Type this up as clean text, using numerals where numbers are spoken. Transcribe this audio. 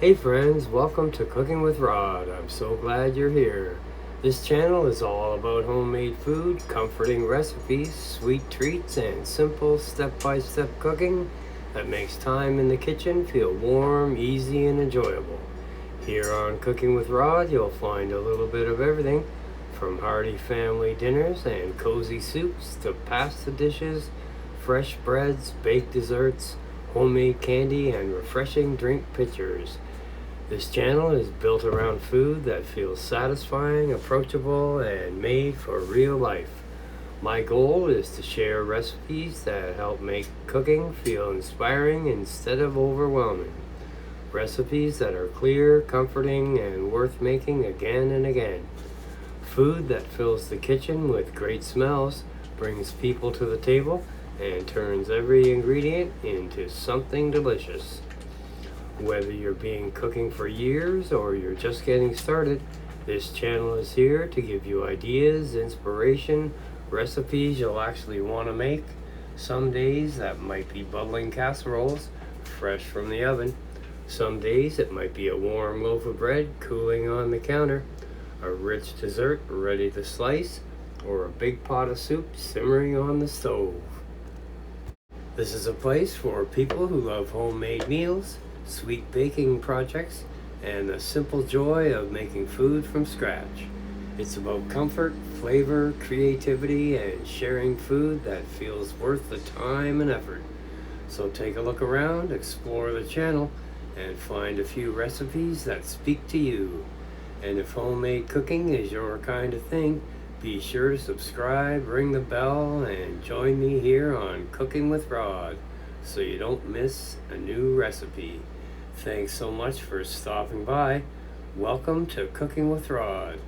Hey friends, welcome to Cooking with Rod. I'm so glad you're here. This channel is all about homemade food, comforting recipes, sweet treats, and simple step-by-step cooking that makes time in the kitchen feel warm, easy, and enjoyable. Here on Cooking with Rod, you'll find a little bit of everything from hearty family dinners and cozy soups to pasta dishes, fresh breads, baked desserts, homemade candy, and refreshing drink pitchers. This channel is built around food that feels satisfying, approachable, and made for real life. My goal is to share recipes that help make cooking feel inspiring instead of overwhelming. Recipes that are clear, comforting, and worth making again and again. Food that fills the kitchen with great smells, brings people to the table, and turns every ingredient into something delicious. Whether you're been cooking for years or you're just getting started, this channel is here to give you ideas, inspiration, recipes you'll actually want to make. Some days that might be bubbling casseroles, fresh from the oven. Some days it might be a warm loaf of bread cooling on the counter, a rich dessert ready to slice, or a big pot of soup simmering on the stove. This is a place for people who love homemade meals, sweet baking projects, and the simple joy of making food from scratch. It's about comfort, flavor, creativity, and sharing food that feels worth the time and effort. So take a look around, explore the channel, and find a few recipes that speak to you. And if homemade cooking is your kind of thing, be sure to subscribe, ring the bell, and join me here on Cooking with Rod so you don't miss a new recipe. Thanks so much for stopping by. Welcome to Cooking with Rod.